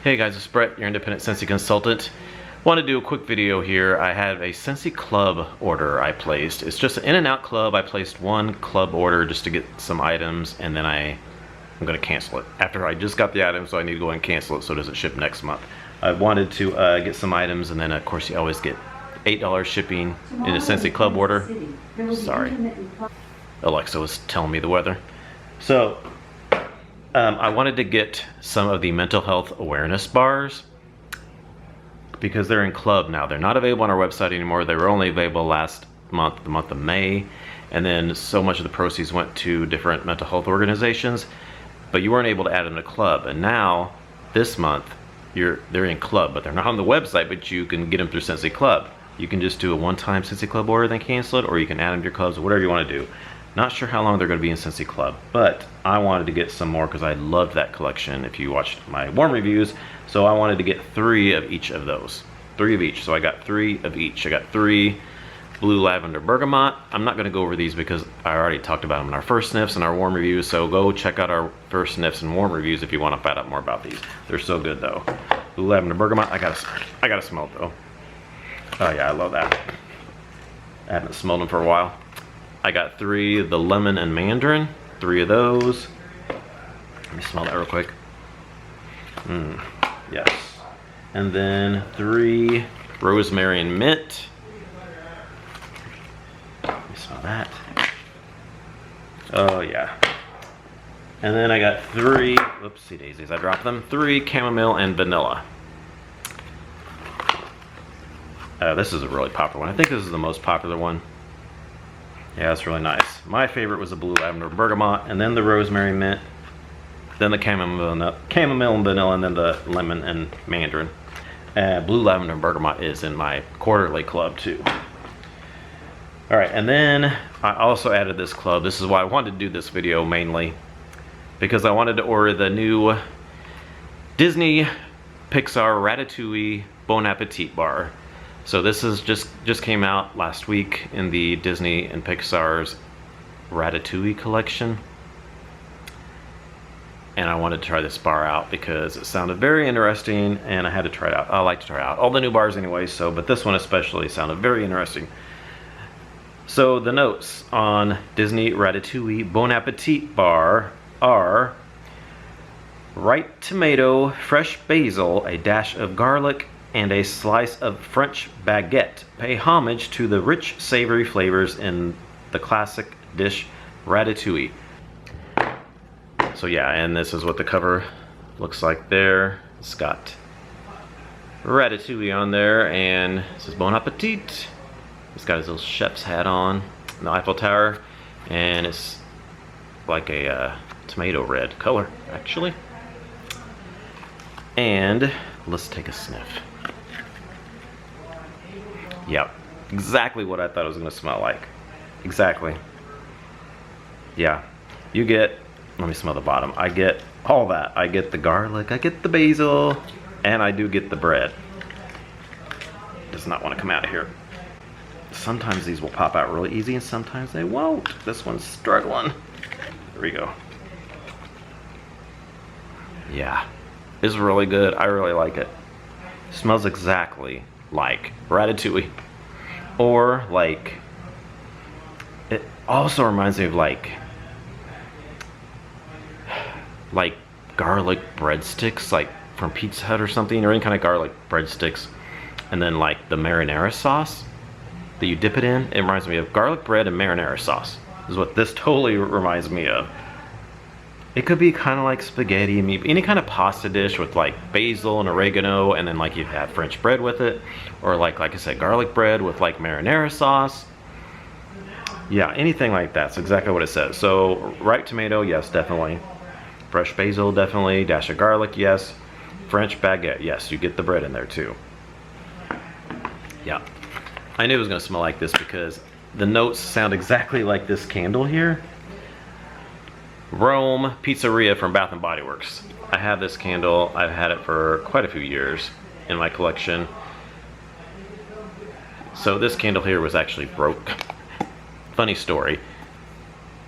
Hey guys, it's Brett, your independent Scentsy consultant. Want to do a quick video here. I have a Scentsy club order I placed. It's just an in and out club. I placed one club order just to get some items, and then I'm going to cancel it. After I just got the items, so I need to go and cancel it so it doesn't ship next month. I wanted to get some items, and then of course you always get $8 shipping in a Scentsy club order. Sorry, Alexa was telling me the weather. So I wanted to get some of the mental health awareness bars because they're in club now. They're not available on our website anymore. They were only available last month, the month of May, and then so much of the proceeds went to different mental health organizations, but you weren't able to add them to club. And now this month they're in club, but they're not on the website, but you can get them through Scentsy Club. You can just do a one-time Scentsy Club order, then cancel it, or you can add them to your clubs, or whatever you want to do. Not sure how long they're going to be in Scentsy Club, but I wanted to get some more because I loved that collection if you watched my warm reviews. So I wanted to get 3 of each of those. 3 of each. So I got 3 of each. I got 3 blue lavender bergamot. I'm not going to go over these because I already talked about them in our first sniffs and our warm reviews. So go check out our first sniffs and warm reviews if you want to find out more about these. They're so good though. Blue lavender bergamot. I gotta smell it though. Oh yeah, I love that. I haven't smelled them for a while. I got 3 of the lemon and mandarin, 3 of those. Let me smell that real quick. Yes. And then 3 rosemary and mint. Let me smell that. Oh yeah. And then I got 3, whoopsie daisies, I dropped them. 3 chamomile and vanilla. This is a really popular one. I think this is the most popular one. Yeah, it's really nice. My favorite was the blue lavender bergamot, and then the rosemary mint, then the chamomile and vanilla, and then the lemon and mandarin. Blue lavender bergamot is in my quarterly club too. All right, and then I also added this club. This is why I wanted to do this video mainly, because I wanted to order the new Disney Pixar Ratatouille Bon Appétit bar. So this is just came out last week in the Disney and Pixar's Ratatouille collection. And I wanted to try this bar out because it sounded very interesting and I had to try it out. I like to try out all the new bars anyway, but this one especially sounded very interesting. So the notes on Disney Ratatouille Bon Appetit bar are ripe tomato, fresh basil, a dash of garlic, and a slice of French baguette. Pay homage to the rich, savory flavors in the classic dish ratatouille. So yeah, and this is what the cover looks like there. It's got ratatouille on there, and it says Bon Appetit. It's got his little chef's hat on, the Eiffel Tower, and it's like a tomato red color, actually. And let's take a sniff. Yep, exactly what I thought it was going to smell like. Exactly. Yeah, you get, let me smell the bottom. I get all that. I get the garlic, I get the basil, and I do get the bread. Does not want to come out of here. Sometimes these will pop out really easy and sometimes they won't. This one's struggling. There we go. Yeah, it's really good. I really like it. Smells exactly like ratatouille, or like, it also reminds me of like garlic breadsticks, like from Pizza Hut or something, or any kind of garlic breadsticks, and then like the marinara sauce that you dip it in. It reminds me of garlic bread and marinara sauce is what this totally reminds me of. It could be kind of like spaghetti, any kind of pasta dish with like basil and oregano, and then like you have French bread with it, or like I said, garlic bread with like marinara sauce. Yeah, anything like that. That's exactly what it says. So ripe tomato, yes, definitely. Fresh basil, definitely. Dash of garlic, yes. French baguette, yes. You get the bread in there too. Yeah, I knew it was gonna smell like this because the notes sound exactly like this candle here. Rome Pizzeria from Bath and Body Works. I have this candle. I've had it for quite a few years in my collection. So this candle here was actually broke. Funny story.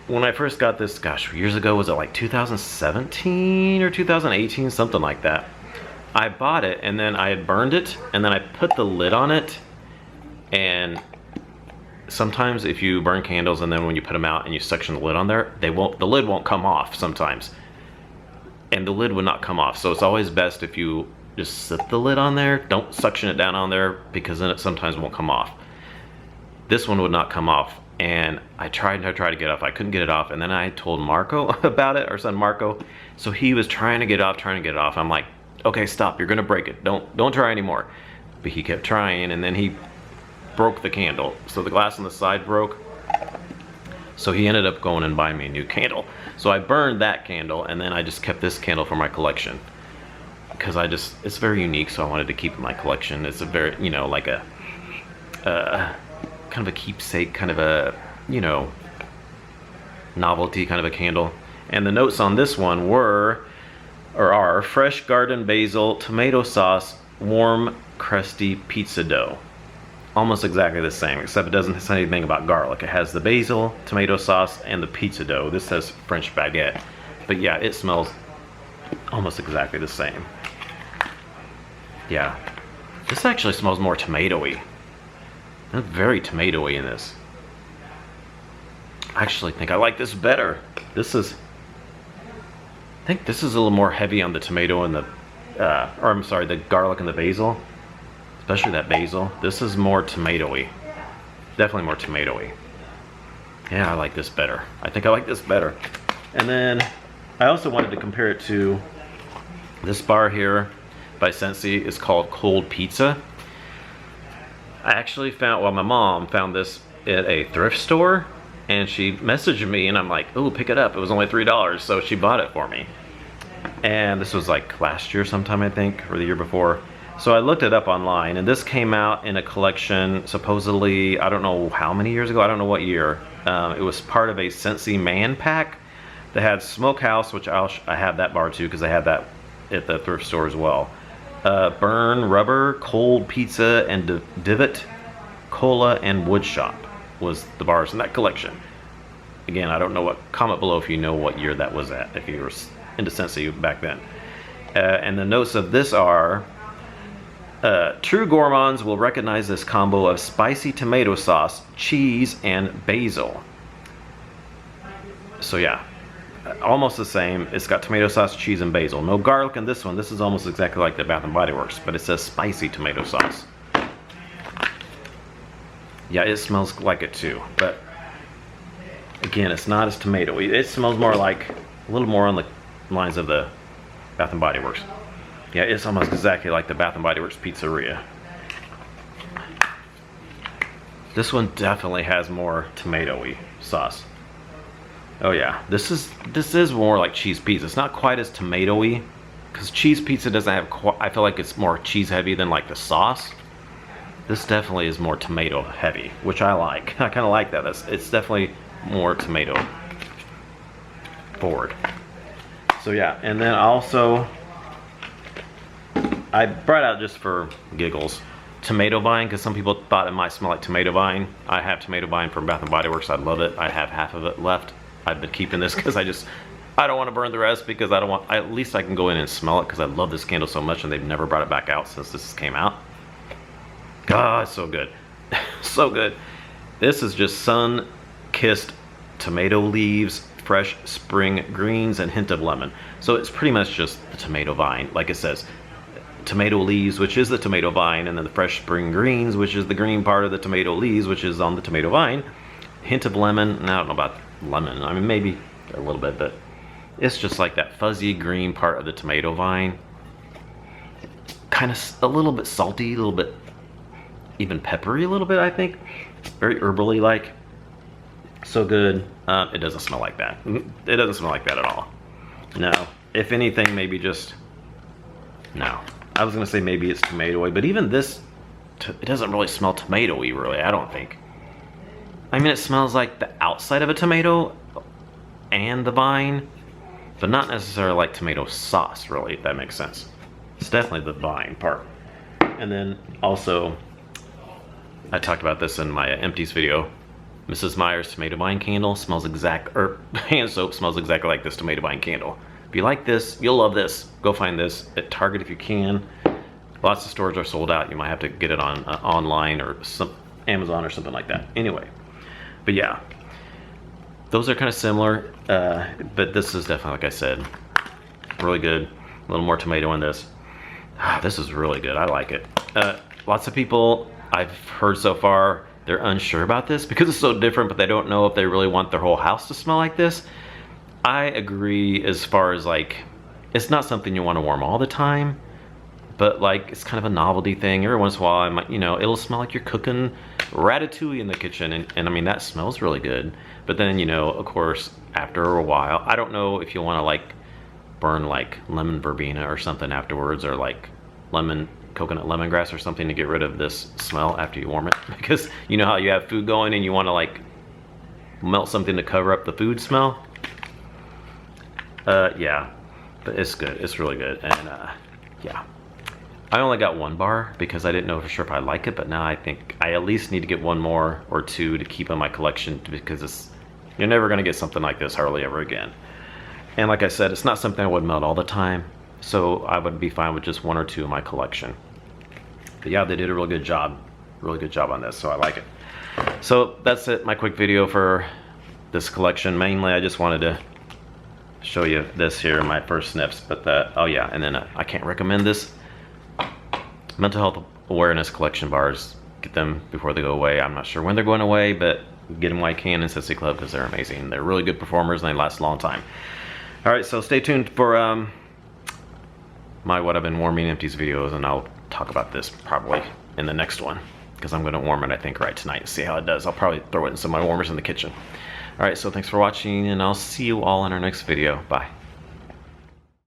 When I first got this, gosh, years ago, was it like 2017 or 2018, something like that? I bought it and then I had burned it and then I put the lid on it, and sometimes if you burn candles and then when you put them out and you suction the lid on there, the lid won't come off sometimes. And the lid would not come off. So it's always best if you just set the lid on there, don't suction it down on there, because then it sometimes won't come off. This one would not come off, and I tried to get it off. I couldn't get it off, and then I told Marco about it, our son Marco. So he was trying to get it off. I'm like, okay, stop, you're gonna break it. Don't try anymore. But he kept trying, and then he broke the candle. So the glass on the side broke. So he ended up going and buying me a new candle. So I burned that candle, and then I just kept this candle for my collection. Because it's very unique, so I wanted to keep it in my collection. It's a very, you know, like a, kind of a keepsake, kind of a, you know, novelty kind of a candle. And the notes on this one are fresh garden basil, tomato sauce, warm, crusty pizza dough. Almost exactly the same, except it doesn't say anything about garlic. It has the basil, tomato sauce, and the pizza dough. This says French baguette. But yeah, it smells almost exactly the same. Yeah, this actually smells more tomatoey. It's very tomatoey in this. I actually think I like this better. I think this is a little more heavy on the tomato and the, the garlic and the basil. Especially that basil. This is more tomatoey. Definitely more tomatoey. Yeah, I like this better. I think I like this better. And then I also wanted to compare it to this bar here by Scentsy. It's called Cold Pizza. I actually found, well, my mom found this at a thrift store, and she messaged me, and I'm like, oh, pick it up. It was only $3, so she bought it for me. And this was like last year sometime, I think, or the year before. So I looked it up online, and this came out in a collection supposedly, I don't know how many years ago, I don't know what year. It was part of a Scentsy Man pack that had Smokehouse, which I have that bar too, because I had that at the thrift store as well. Burn Rubber, Cold Pizza, and Divot, Cola, and Woodshop was the bars in that collection. Again, I don't know what, comment below if you know what year that was at, if you were into Scentsy back then. And the notes of this are, true gourmands will recognize this combo of spicy tomato sauce, cheese, and basil. So yeah, almost the same. It's got tomato sauce, cheese, and basil. No garlic in this one. This is almost exactly like the Bath & Body Works, but it says spicy tomato sauce. Yeah, it smells like it too, but again, it's not as tomatoey. It smells more like, a little more on the lines of the Bath & Body Works. Yeah, it's almost exactly like the Bath & Body Works Pizzeria. This one definitely has more tomatoey sauce. Oh yeah, this is more like cheese pizza. It's not quite as tomatoey, because cheese pizza doesn't have I feel like it's more cheese heavy than like the sauce. This definitely is more tomato heavy, which I like. I kind of like that. It's definitely more tomato forward. So yeah, and then also I brought out, just for giggles, tomato vine, because some people thought it might smell like tomato vine. I have tomato vine from Bath & Body Works. I love it. I have half of it left. I've been keeping this because I don't want to burn the rest, because I don't want, at least I can go in and smell it, because I love this candle so much, and they've never brought it back out since this came out. God, it's so good. So good. This is just sun-kissed tomato leaves, fresh spring greens, and hint of lemon. So it's pretty much just the tomato vine, like it says. Tomato leaves, which is the tomato vine, and then the fresh spring greens, which is the green part of the tomato leaves, which is on the tomato vine. Hint of lemon, and I don't know about lemon, I mean maybe a little bit, but it's just like that fuzzy green part of the tomato vine. Kind of a little bit salty, a little bit even peppery a little bit, I think. Very herbally like. So good. It doesn't smell like that. It doesn't smell like that at all. No. If anything, maybe just, no. I was gonna say maybe it's tomatoey, but even this, it doesn't really smell tomatoey, really, I don't think. I mean, it smells like the outside of a tomato and the vine, but not necessarily like tomato sauce, really, if that makes sense. It's definitely the vine part. And then also, I talked about this in my empties video. Mrs. Meyer's tomato vine candle smells hand soap smells exactly like this tomato vine candle. If you like this, you'll love this. Go find this at Target if you can. Lots of stores are sold out. You might have to get it on online or some Amazon or something like that. Anyway, but yeah, those are kind of similar, but this is definitely, like I said, really good. A little more tomato in this. This is really good. I like it. Lots of people I've heard so far, they're unsure about this because it's so different, but they don't know if they really want their whole house to smell like this. I agree as far as like, it's not something you want to warm all the time, but like it's kind of a novelty thing. Every once in a while, I might, you know, it'll smell like you're cooking ratatouille in the kitchen, and I mean that smells really good. But then, you know, of course, after a while, I don't know if you want to like burn like lemon verbena or something afterwards, or like coconut lemongrass or something to get rid of this smell after you warm it, because you know how you have food going and you want to like melt something to cover up the food smell. Yeah, but it's good. It's really good, and yeah. I only got one bar because I didn't know for sure if I like it, but now I think I at least need to get one more or two to keep in my collection, because you're never going to get something like this hardly ever again. And like I said, it's not something I would melt all the time, so I would be fine with just one or two in my collection. But yeah, they did a really good job on this, so I like it. So that's it, my quick video for this collection. Mainly I just wanted to show you this here, my first sniffs, but oh yeah, and then I can't recommend this mental health awareness collection bars. Get them before they go away. I'm not sure when they're going away, but get them while you can in Sissy Club because they're amazing. They're really good performers and they last a long time. All right, so stay tuned for my what I've been warming empties videos, and I'll talk about this probably in the next one because I'm going to warm it, I think, right tonight and see how it does. I'll probably throw it in some of my warmers in the kitchen. All right, so thanks for watching, and I'll see you all in our next video. Bye.